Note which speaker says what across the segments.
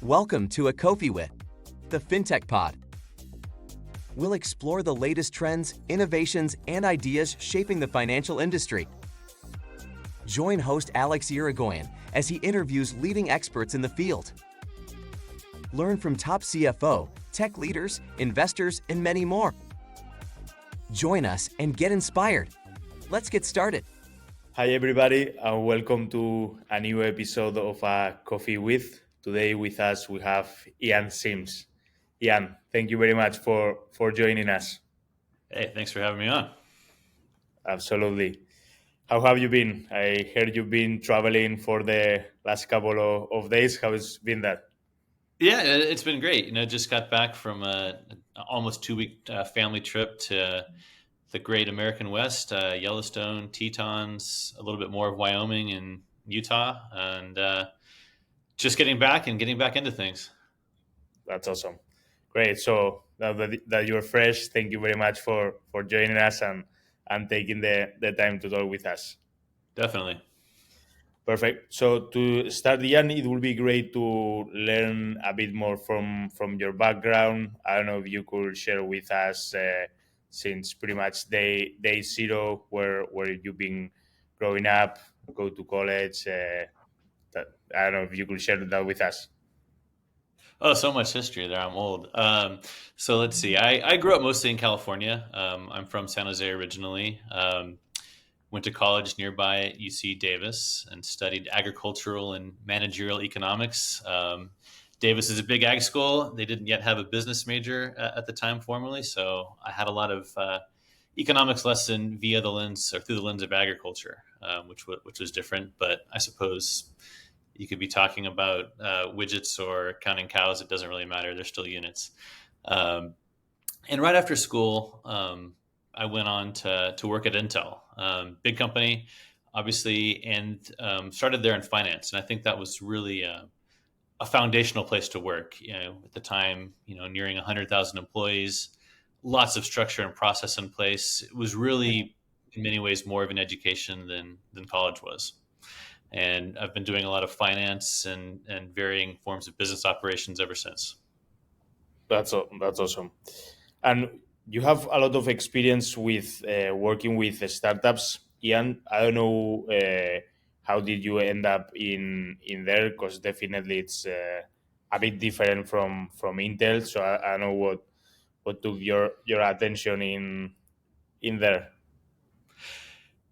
Speaker 1: Welcome to a Cofi with the FinTech Pod. We'll explore the latest trends, innovations, and ideas shaping the financial industry. Join host Alex Irigoyen as he interviews leading experts in the field. Learn from top CFO, tech leaders, investors, and many more. Join us and get inspired. Let's get started.
Speaker 2: Hi, everybody, and welcome to a new episode of Coffee with. Today with us, we have Ian Sims. Ian, thank you very much for joining us.
Speaker 3: Hey, thanks for having me on.
Speaker 2: Absolutely. How have you been? I heard you've been traveling for the last couple of days. How has been that?
Speaker 3: Yeah, it's been great. Just got back from a almost 2-week family trip to the Great American West, Yellowstone, Tetons, a little bit more of Wyoming and Utah, and just getting back into things.
Speaker 2: That's awesome. Great. So now that you're fresh, thank you very much for joining us and taking the time to talk with us.
Speaker 3: Definitely.
Speaker 2: Perfect. So to start, Ian, it would be great to learn a bit more from your background. I don't know if you could share with us since pretty much day zero, where you've been growing up, go to college. I don't know if you could share that with us.
Speaker 3: Oh, so much history there. I'm old. So let's see. I grew up mostly in California. I'm from San Jose originally. Went to college nearby at UC Davis and studied agricultural and managerial economics. Davis is a big ag school. They didn't yet have a business major at the time formally, so I had a lot of economics lesson via the lens or through the lens of agriculture, which was different. But I suppose you could be talking about widgets or counting cows. It doesn't really matter. They're still units. And right after school, I went on to work at Intel, big company, obviously, and started there in finance. And I think that was really a foundational place to work. At the time, nearing 100,000 employees, lots of structure and process in place. It was really, in many ways, more of an education than college was. And I've been doing a lot of finance and varying forms of business operations ever since.
Speaker 2: That's awesome. And you have a lot of experience with working with startups, Ian. I don't know how did you end up in there, because definitely it's a bit different from Intel. So I don't know what took your attention in there.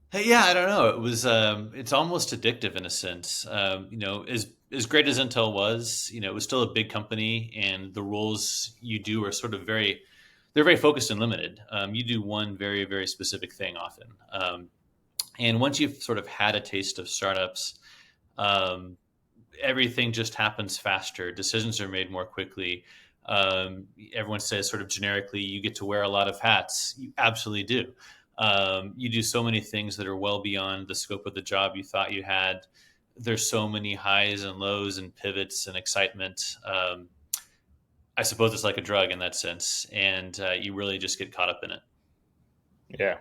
Speaker 3: Hey, yeah, I don't know. It was it's almost addictive in a sense. As great as Intel was, it was still a big company, and the roles you do are sort of they're very focused and limited. You do one very, very specific thing often. And once you've sort of had a taste of startups, everything just happens faster. Decisions are made more quickly. Everyone says sort of generically, you get to wear a lot of hats. You absolutely do. You do so many things that are well beyond the scope of the job you thought you had. There's so many highs and lows and pivots and excitement. I suppose it's like a drug in that sense, and you really just get caught up in it.
Speaker 2: Yeah.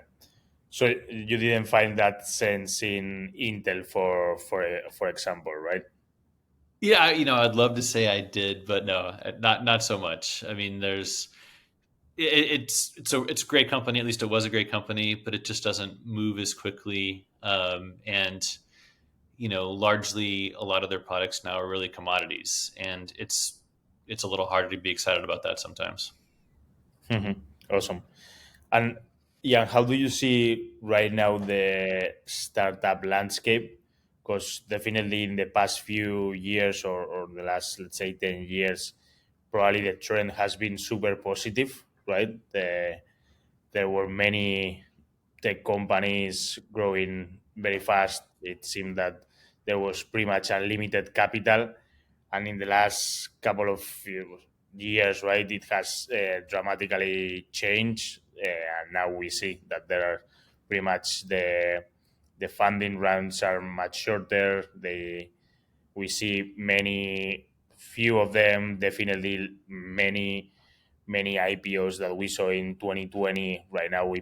Speaker 2: So you didn't find that sense in Intel, for example, right?
Speaker 3: Yeah, I'd love to say I did, but no, not so much. I mean, it's a great company. At least it was a great company, but it just doesn't move as quickly. And largely a lot of their products now are really commodities, and it's a little harder to be excited about that sometimes.
Speaker 2: Awesome. And yeah, how do you see right now the startup landscape? Because definitely in the past few years, or the last, let's say, 10 years, probably the trend has been super positive, right? There were many tech companies growing very fast. It seemed that there was pretty much unlimited capital. And in the last couple of years, right, it has dramatically changed. And now we see that there are pretty much the funding rounds are much shorter. We see few of them, definitely many IPOs that we saw in 2020. Right now, we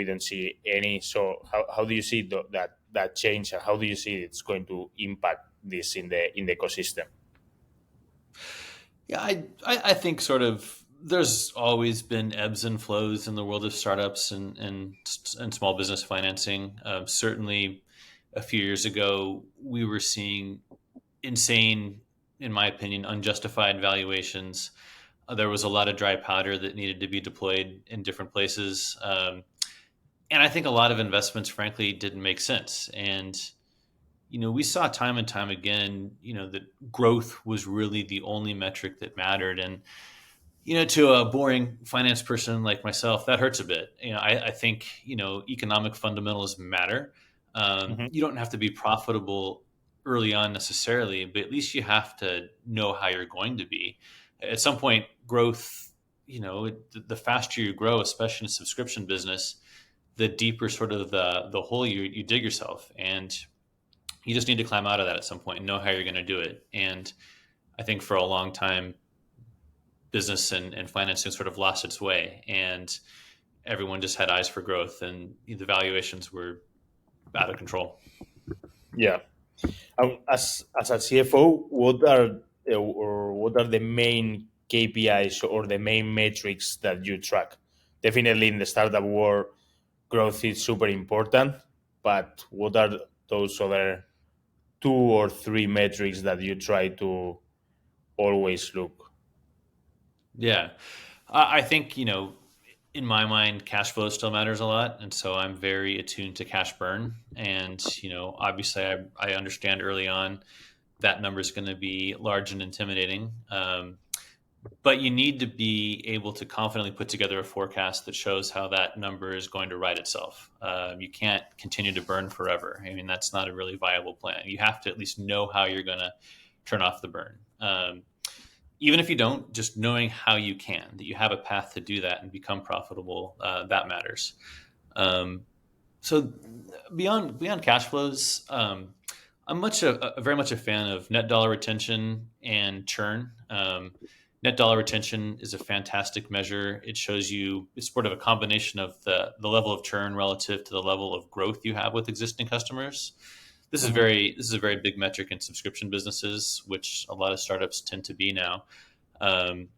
Speaker 2: don't see any. So how do you see that change, and how do you see it's going to impact this in the ecosystem?
Speaker 3: Yeah, I think sort of there's always been ebbs and flows in the world of startups and small business financing. Certainly, a few years ago, we were seeing insane, in my opinion, unjustified valuations. There was a lot of dry powder that needed to be deployed in different places. And I think a lot of investments, frankly, didn't make sense. And, we saw time and time again, that growth was really the only metric that mattered. And, to a boring finance person like myself, that hurts a bit. I think, economic fundamentals matter.
Speaker 2: Hmm.
Speaker 3: You don't have to be profitable early on necessarily, but at least you have to know how you're going to be. At some point, growth, the faster you grow, especially in a subscription business, the deeper sort of the hole you dig yourself. And you just need to climb out of that at some point and know how you're going to do it. And I think for a long time, business and financing sort of lost its way, and everyone just had eyes for growth, and the valuations were out of control.
Speaker 2: Yeah. As a CFO, what are the main KPIs or the main metrics that you track? Definitely in the startup world, growth is super important, but what are those other 2 or 3 metrics that you try to always look?
Speaker 3: Yeah. I think, in my mind, cash flow still matters a lot. And so I'm very attuned to cash burn. And, obviously, I understand early on that number is going to be large and intimidating. But you need to be able to confidently put together a forecast that shows how that number is going to right itself. You can't continue to burn forever. I mean, that's not a really viable plan. You have to at least know how you're going to turn off the burn. Even if you don't, just knowing how you can, that you have a path to do that and become profitable, that matters. Um, so beyond cash flows, I'm very much a fan of net dollar retention and churn. Net dollar retention is a fantastic measure. It shows you it's sort of a combination of the level of churn relative to the level of growth you have with existing customers.
Speaker 2: Mhm.
Speaker 3: This is a very big metric in subscription businesses, which a lot of startups tend to be now. Um,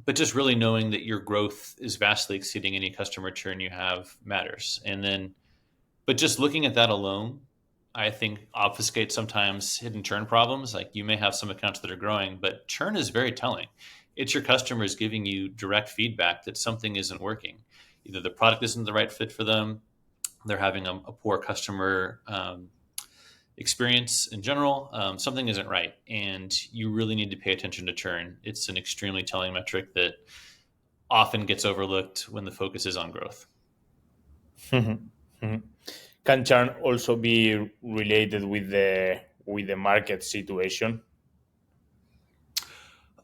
Speaker 3: but just really knowing that your growth is vastly exceeding any customer churn you have matters. And then, but just looking at that alone, I think obfuscates sometimes hidden churn problems. Like you may have some accounts that are growing, but churn is very telling. It's your customers giving you direct feedback that something isn't working. Either the product isn't the right fit for them, they're having a poor customer experience in general, something isn't right. And you really need to pay attention to churn. It's an extremely telling metric that often gets overlooked when the focus is on growth.
Speaker 2: Mhm. Mhm. Can churn also be related with the market situation?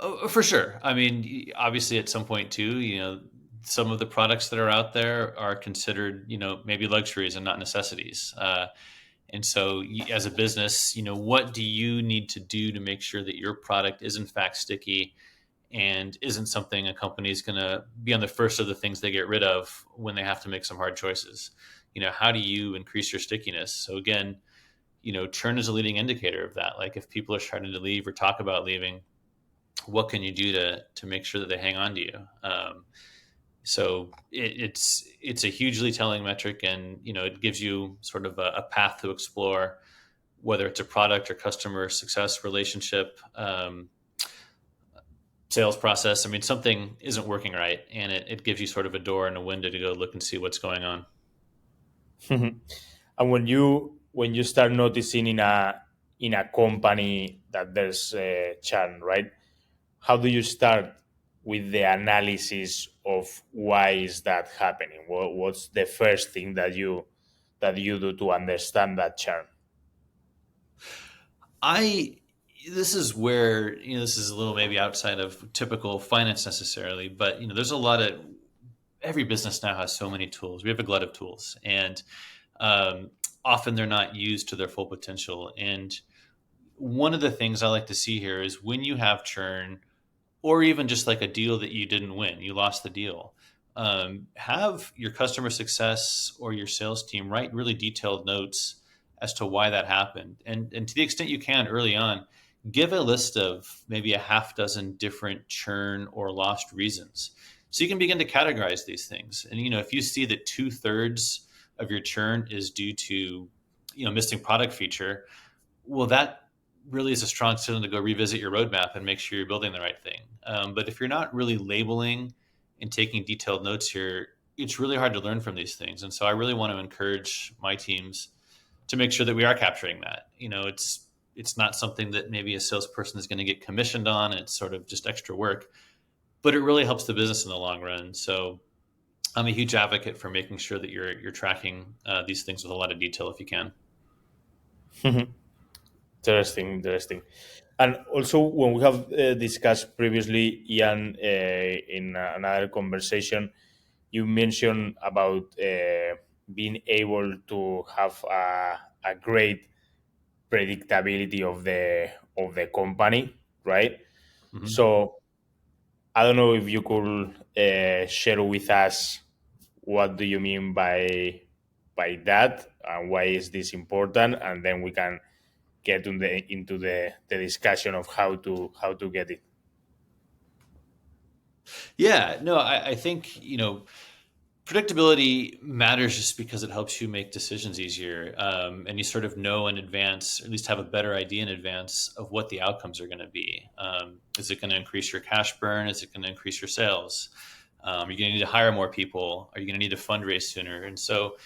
Speaker 3: Oh, for sure. I mean, obviously, at some point too, some of the products that are out there are considered, maybe luxuries and not necessities. And so, as a business, what do you need to do to make sure that your product is in fact sticky and isn't something a company is going to be on the first of the things they get rid of when they have to make some hard choices? How do you increase your stickiness? So again, churn is a leading indicator of that. Like if people are starting to leave or talk about leaving, what can you do to make sure that they hang on to you? So it's a hugely telling metric, and it gives you sort of a path to explore whether it's a product or customer success relationship, sales process. I mean, something isn't working right, and it gives you sort of a door and a window to go look and see what's going on.
Speaker 2: And when you start noticing in a company that there's churn, right? How do you start with the analysis of why is that happening? What's the first thing that you do to understand that churn?
Speaker 3: I This is where this is a little maybe outside of typical finance necessarily, but there's a lot of every business now has so many tools. We have a glut of tools, and um, often they're not used to their full potential. And one of the things I like to see here is when you have churn, or even just like a deal that you didn't win, you lost the deal. Have your customer success or your sales team write really detailed notes as to why that happened, and to the extent you can early on, give a list of maybe a half dozen different churn or lost reasons. So you can begin to categorize these things. And, if you see that 2/3 of your churn is due to, missing product feature, well, that really is a strong signal to go revisit your roadmap and make sure you're building the right thing. But if you're not really labeling and taking detailed notes here, it's really hard to learn from these things. And so I really want to encourage my teams to make sure that we are capturing that. It's not something that maybe a salesperson is going to get commissioned on. It's sort of just extra work, but it really helps the business in the long run. So I'm a huge advocate for making sure that you're tracking these things with a lot of detail if you can.
Speaker 2: Interesting. And also, when we have discussed previously, Ian, in another conversation, you mentioned about being able to have a great predictability of the company, right?
Speaker 3: Mm-hmm.
Speaker 2: So I don't know if you could share with us what do you mean by that, and why is this important, and then we can get into the discussion of how to get it.
Speaker 3: Yeah, no, I think, predictability matters just because it helps you make decisions easier. And you sort of know in advance, or at least have a better idea in advance of what the outcomes are going to be. Is it going to increase your cash burn? Is it going to increase your sales? Are you going to need to hire more people? Are you going to need to fundraise sooner? And so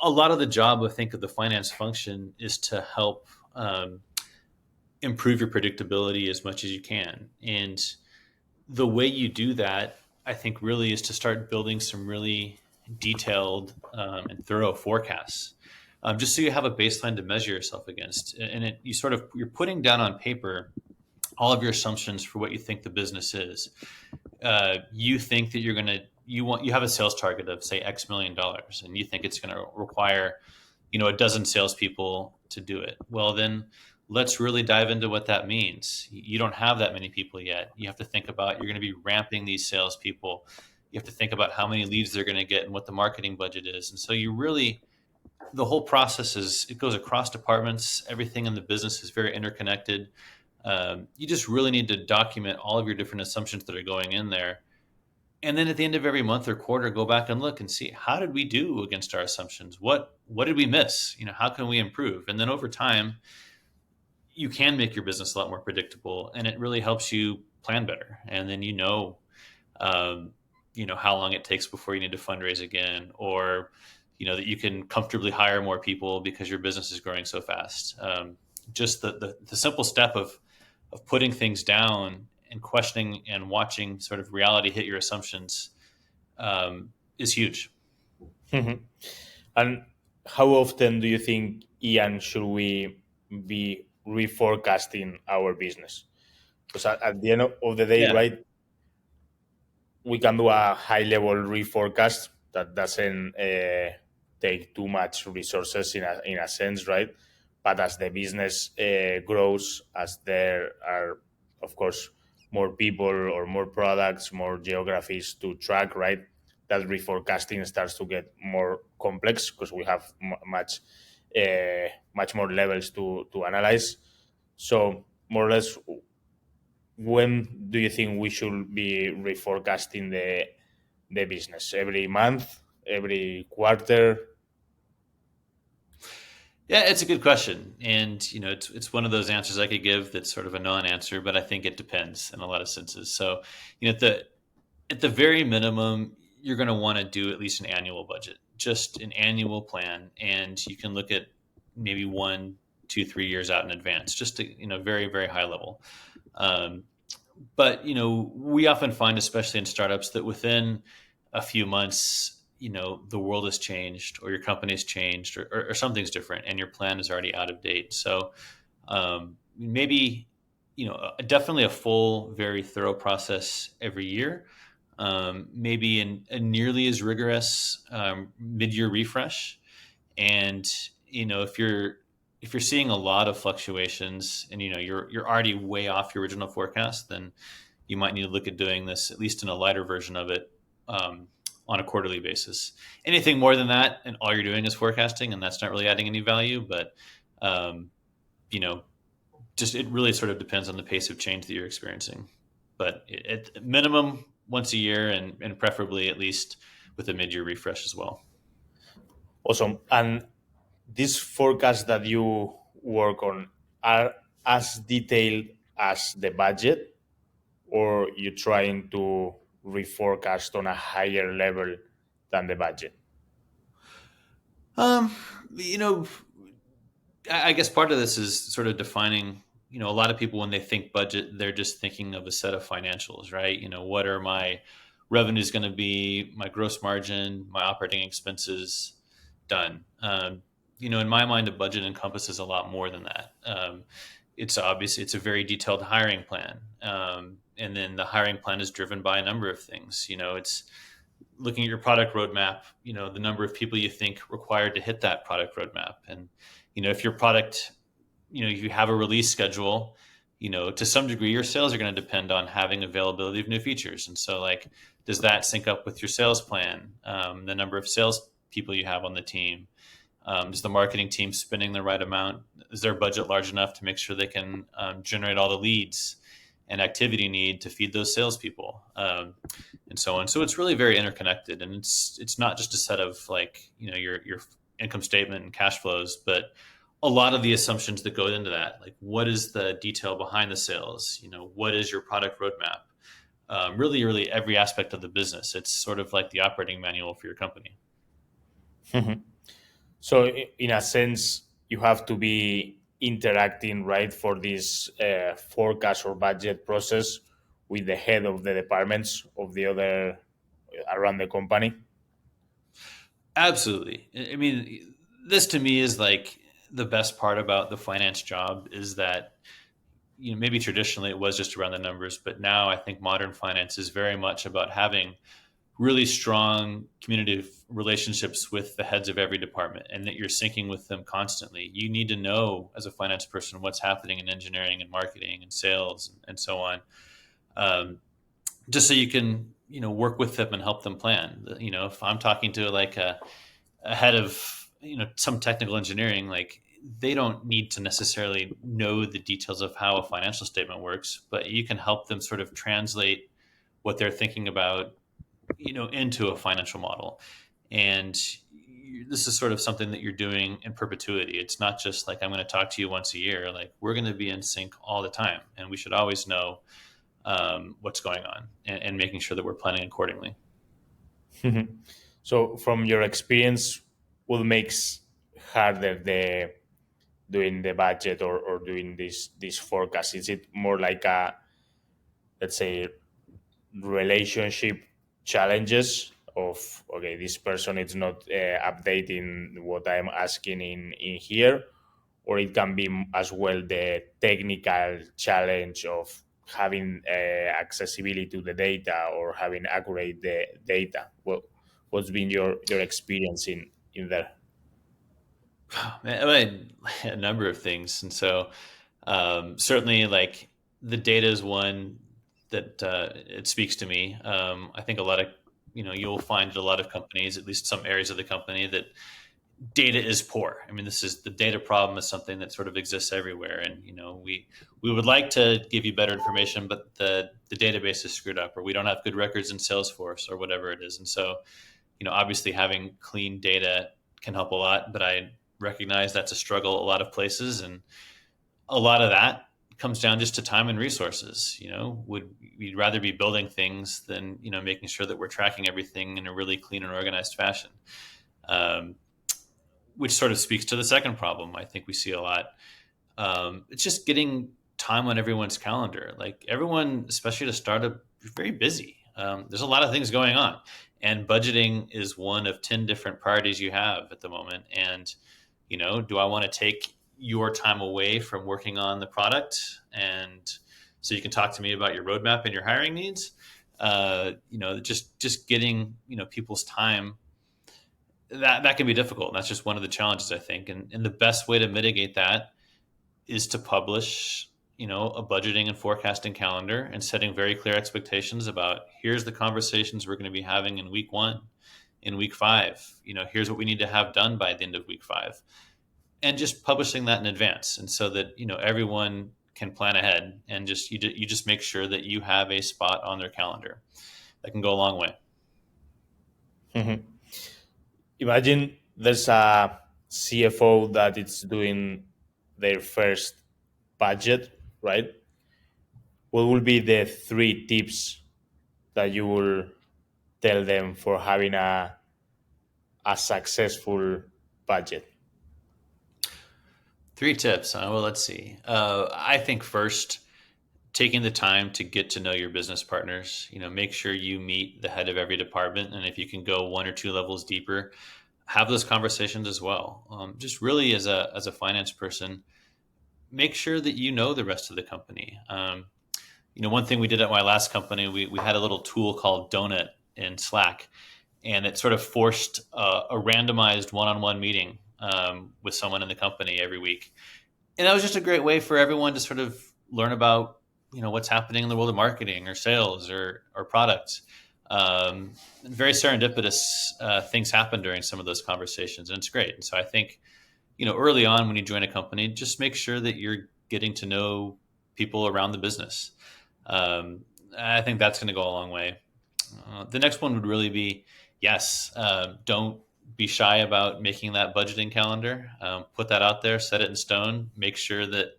Speaker 3: a lot of the job, I think, of the finance function is to help improve your predictability as much as you can. And the way you do that, I think, really is to start building some really detailed and thorough forecasts, just so you have a baseline to measure yourself against. And you're putting down on paper all of your assumptions for what you think the business is. You think that you have a sales target of, say, X million dollars, and you think it's going to require, a dozen salespeople to do it. Well, then let's really dive into what that means. You don't have that many people yet. You have to think about, you're going to be ramping these salespeople. You have to think about how many leads they're going to get and what the marketing budget is. And so the whole process it goes across departments. Everything in the business is very interconnected. You just really need to document all of your different assumptions that are going in there. And then at the end of every month or quarter, go back and look and see, how did we do against our assumptions? What did we miss? How can we improve? And then over time, you can make your business a lot more predictable, and it really helps you plan better. And then how long it takes before you need to fundraise again, or that you can comfortably hire more people because your business is growing so fast. Just the simple step of putting things down and questioning and watching sort of reality hit your assumptions is huge.
Speaker 2: And how often do you think, Ian, should we be reforecasting our business? Because at the end of the day, right, we can do a high-level reforecast that doesn't take too much resources in a sense, right? But as the business grows, as there are, of course, more people or more products, more geographies to track, right, that reforecasting starts to get more complex because we have much more levels to analyze. So more or less, when do you think we should be reforecasting the business? Every month, every quarter?
Speaker 3: Yeah, it's a good question. And, it's one of those answers I could give that's sort of a non-answer, but I think it depends in a lot of senses. So, at the very minimum, you're going to want to do at least an annual budget, just an annual plan. And you can look at maybe 1, 2, 3 years out in advance, just to, very, very high level. But, we often find, especially in startups, that within a few months, the world has changed, or your company's changed, or something's different, and your plan is already out of date. So maybe, definitely a full, very thorough process every year. Maybe a nearly as rigorous mid-year refresh. And, if you're seeing a lot of fluctuations and, you're already way off your original forecast, then you might need to look at doing this, at least in a lighter version of it, on a quarterly basis. Anything more than that, and all you're doing is forecasting, and that's not really adding any value. But, it really sort of depends on the pace of change that you're experiencing. But at minimum, once a year, and preferably at least with a mid-year refresh as well.
Speaker 2: Awesome. And these forecasts that you work on are as detailed as the budget, or you're trying to reforecast on a higher level than the budget?
Speaker 3: Um, you know, I guess part of this is sort of defining, a lot of people, when they think budget, they're just thinking of a set of financials, right? What are my revenues going to be, my gross margin, my operating expenses, done. In my mind, a budget encompasses a lot more than that. It's a very detailed hiring plan. And then the hiring plan is driven by a number of things. It's looking at your product roadmap, the number of people you think required to hit that product roadmap. And, if your product, you have a release schedule, to some degree, your sales are going to depend on having availability of new features. And so, does that sync up with your sales plan? The number of sales people you have on the team? Is the marketing team spending the right amount? Is their budget large enough to make sure they can generate all the leads and activity need to feed those salespeople, and so on? So it's really very interconnected, and it's not just a set of your income statement and cash flows, but a lot of the assumptions that go into that. Like, what is the detail behind the sales? What is your product roadmap? Really every aspect of the business. It's sort of like the operating manual for your company.
Speaker 2: So in a sense, you have to be interacting, right, for this forecast or budget process with the head of the departments of the other around the company.
Speaker 3: Absolutely. I mean, this to me is like the best part about the finance job is that, maybe traditionally it was just around the numbers, but now I think modern finance is very much about having really strong community relationships with the heads of every department, and that you're syncing with them constantly. You need to know, as a finance person, what's happening in engineering and marketing and sales and so on, just so you can work with them and help them plan. If I'm talking to a head of some technical engineering, they don't need to necessarily know the details of how a financial statement works, but you can help them sort of translate what they're thinking about into a financial model. And this is sort of something that you're doing in perpetuity. It's not just like, I'm going to talk to you once a year. We're going to be in sync all the time, and we should always know what's going on, and making sure that we're planning accordingly.
Speaker 2: So from your experience, what makes harder doing the budget or doing this forecast? Is it more like a, let's say, relationship challenges of, okay, this person is not updating what I'm asking in here, or it can be as well the technical challenge of having accessibility to the data or having accurate the data? What's been your experience in there?
Speaker 3: I mean, a number of things. And so certainly the data is one that it speaks to me. I think a lot of, you'll find at a lot of companies, at least some areas of the company, that data is poor. I mean, the data problem is something that sort of exists everywhere. And, we would like to give you better information, but the database is screwed up, or we don't have good records in Salesforce, or whatever it is. And so, obviously having clean data can help a lot, but I recognize that's a struggle a lot of places. And a lot of that comes down just to time and resources. We'd rather be building things than, making sure that we're tracking everything in a really clean and organized fashion. Which sort of speaks to the second problem I think we see a lot. It's just getting time on everyone's calendar. Everyone, especially to startup, is very busy. There's a lot of things going on, and budgeting is one of 10 different priorities you have at the moment. And, do I want to take your time away from working on the product, and so you can talk to me about your roadmap and your hiring needs? Just getting, people's time, that can be difficult. And that's just one of the challenges, I think. And the best way to mitigate that is to publish, a budgeting and forecasting calendar, and setting very clear expectations about, here's the conversations we're going to be having in week 1, in week 5. Here's what we need to have done by the end of week 5, and just publishing that in advance. And so that, everyone can plan ahead and you just make sure that you have a spot on their calendar. That can go a long way.
Speaker 2: Mhm. Imagine there's a CFO that is doing their first budget, right? What will be the 3 tips that you will tell them for having a successful budget?
Speaker 3: 3 tips. Well, let's see. I think first, taking the time to get to know your business partners. Make sure you meet the head of every department, and if you can go 1 or 2 levels deeper, have those conversations as well. Just really, as a finance person, make sure that you know the rest of the company. One thing we did at my last company, we had a little tool called Donut in Slack, and it sort of forced a randomized one-on-one meeting with someone in the company every week. And that was just a great way for everyone to sort of learn about, what's happening in the world of marketing or sales or products. Very serendipitous things happen during some of those conversations, and it's great. And so I think, early on when you join a company, just make sure that you're getting to know people around the business. I think that's going to go a long way. The next one would really be, yes, don't be shy about making that budgeting calendar. Put that out there, set it in stone, make sure that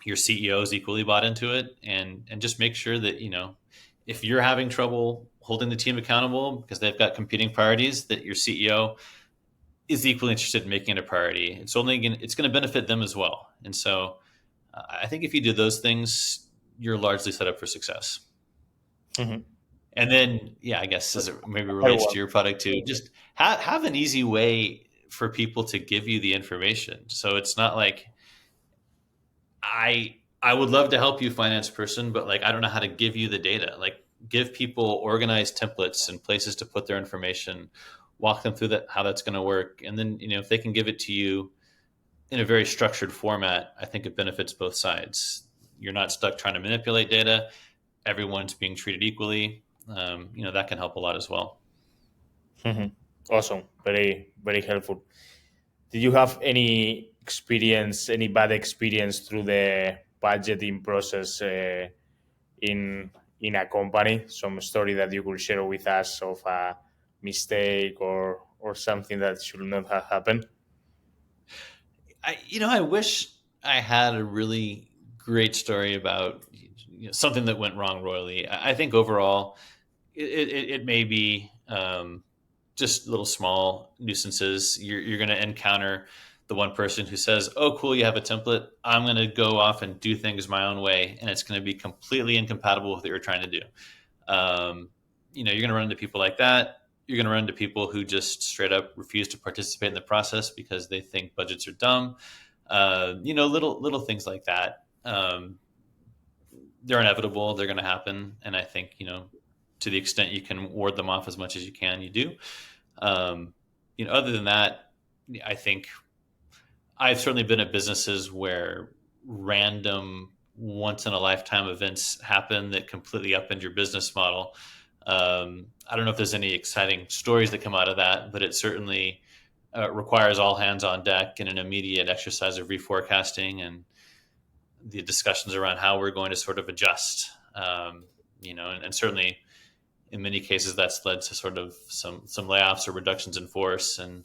Speaker 3: your CEO is equally bought into it, and just make sure that, if you're having trouble holding the team accountable because they've got competing priorities, that your CEO is equally interested in making it a priority. It's going to benefit them as well. And so I think if you do those things, you're largely set up for success.
Speaker 2: Mm-hmm.
Speaker 3: And then, yeah, I guess as it maybe relates to your product too, just have an easy way for people to give you the information. So it's not like I would love to help you, finance person, but like I don't know how to give you the data. Like give people organized templates and places to put their information, walk them through how that's going to work, and then if they can give it to you in a very structured format, I think it benefits both sides. You're not stuck trying to manipulate data. Everyone's being treated equally. That can help a lot as well.
Speaker 2: Mm-hmm. Awesome. Very, very helpful. Did you have any bad experience through the budgeting process in a company? Some story that you could share with us of a mistake or something that should not have happened?
Speaker 3: I wish I had a really great story about something that went wrong royally. I think overall, it may be just little small nuisances. You're going to encounter the one person who says, "Oh, cool, you have a template. I'm going to go off and do things my own way," and it's going to be completely incompatible with what you're trying to do. You're going to run into people like that. You're going to run into people who just straight up refuse to participate in the process because they think budgets are dumb. Little things like that. They're inevitable. They're going to happen. And I think, to the extent you can ward them off as much as you can, you do. Other than that, I think I've certainly been at businesses where random once in a lifetime events happen that completely upend your business model. I don't know if there's any exciting stories that come out of that, but it certainly requires all hands on deck and an immediate exercise of reforecasting and the discussions around how we're going to sort of adjust. And certainly in many cases that's led to sort of some layoffs or reductions in force and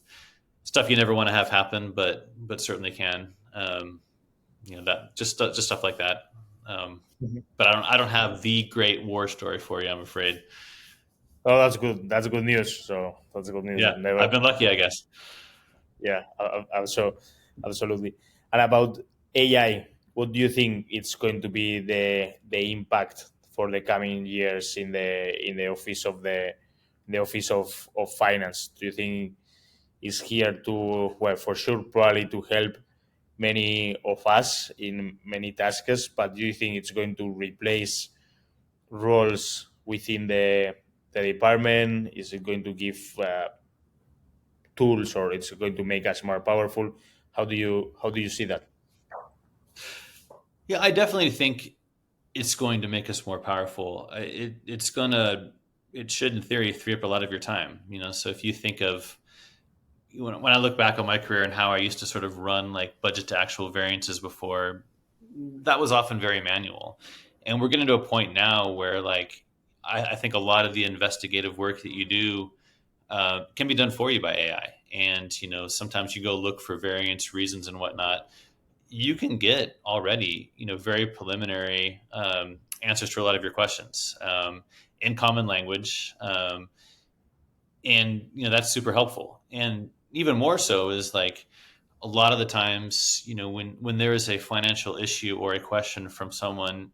Speaker 3: stuff you never want to have happen, but certainly can. That just stuff like that. But I don't have the great war story for you, I'm afraid.
Speaker 2: Oh, that's good. That's good news. So that's good news.
Speaker 3: Yeah, I've been lucky, I guess.
Speaker 2: Yeah, also, absolutely. And about AI, what do you think it's going to be the impact for the coming years in the office of the office of finance? Do you think it's here to, well, for sure, probably to help many of us in many tasks, but do you think it's going to replace roles within the department? Is it going to give tools, or it's going to make us more powerful? How do you see that?
Speaker 3: Yeah, I definitely think it's going to make us more powerful. It should, in theory, free up a lot of your time. So if you think of when I look back on my career and how I used to sort of run like budget to actual variances before, that was often very manual. And we're getting to a point now where, like, I think a lot of the investigative work that you do can be done for you by AI. And, sometimes you go look for variants, reasons, and whatnot. You can get already, very preliminary answers to a lot of your questions in common language. And, that's super helpful. And even more so is like, a lot of the times, when there is a financial issue or a question from someone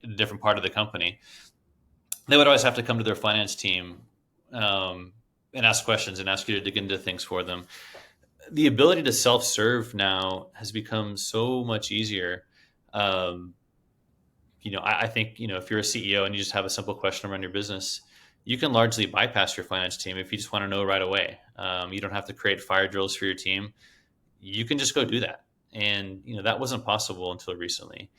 Speaker 3: in a different part of the company, they would always have to come to their finance team and ask questions and ask you to dig into things for them. The ability to self-serve now has become so much easier. Um, I think, if you're a CEO and you just have a simple question around your business, you can largely bypass your finance team if you just want to know right away. You don't have to create fire drills for your team. You can just go do that. And, that wasn't possible until recently.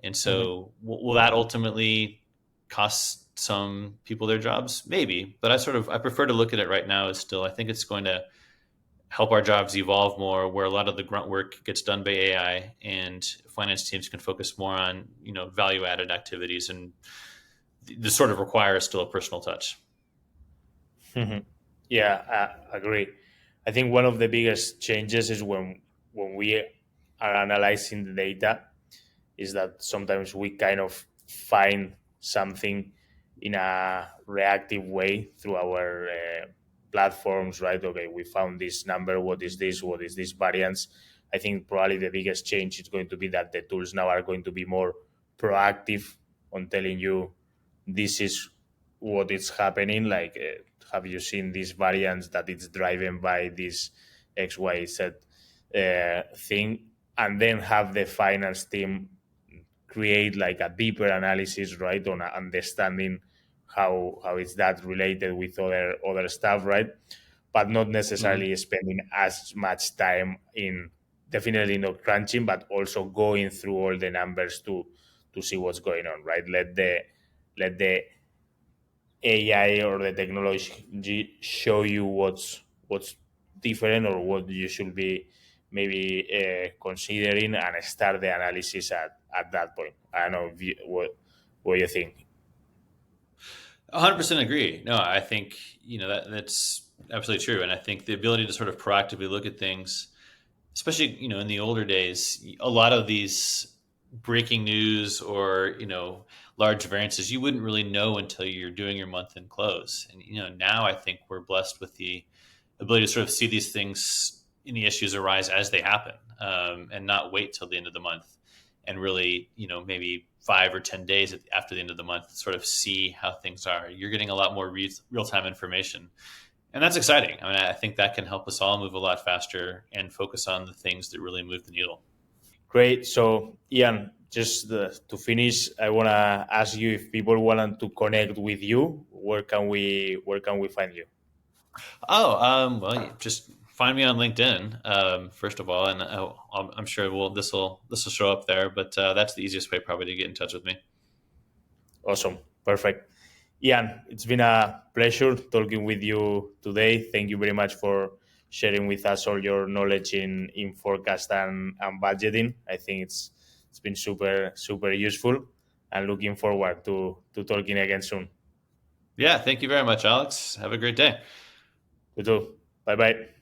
Speaker 3: And so will that ultimately cost some people their jobs? Maybe, but I prefer to look at it right now as still, I think it's going to help our jobs evolve more, where a lot of the grunt work gets done by AI and finance teams can focus more on, value added activities, and this sort of requires still a personal touch.
Speaker 2: Yeah, I agree. I think one of the biggest changes is when we are analyzing the data, is that sometimes we kind of find something in a reactive way through our platforms, right? Okay, we found this number. What is this? What is this variance? I think probably the biggest change is going to be that the tools now are going to be more proactive on telling you this is what is happening. Like, have you seen this variance that it's driven by this XYZ thing? And then have the finance team create like a deeper analysis, right, on understanding how is that related with other stuff, right? But not necessarily spending as much time in, definitely not crunching, but also going through all the numbers to see what's going on, right? Let the AI or the technology show you what's different or what you should be maybe considering, and start the analysis at that point. I don't know what you think.
Speaker 3: 100% agree. No, I think, that's absolutely true. And I think the ability to sort of proactively look at things, especially, in the older days, a lot of these breaking news or, large variances, you wouldn't really know until you're doing your month end close. And, now I think we're blessed with the ability to sort of see these things, any issues arise as they happen, and not wait till the end of the month and really, maybe 5 or 10 days after the end of the month, sort of see how things are. You're getting a lot more real-time information. And that's exciting. I mean, I think that can help us all move a lot faster and focus on the things that really move the needle.
Speaker 2: Great. So, Ian, just to finish, I want to ask you, if people want to connect with you, where can we find you?
Speaker 3: Oh, well, just find me on LinkedIn, first of all, and I'm sure this will show up there. But that's the easiest way probably to get in touch with me.
Speaker 2: Awesome. Perfect. Ian, it's been a pleasure talking with you today. Thank you very much for sharing with us all your knowledge in forecast and budgeting. I think it's been super, super useful, and looking forward to talking again soon.
Speaker 3: Yeah, thank you very much, Alex. Have a great day.
Speaker 2: You too. Bye bye.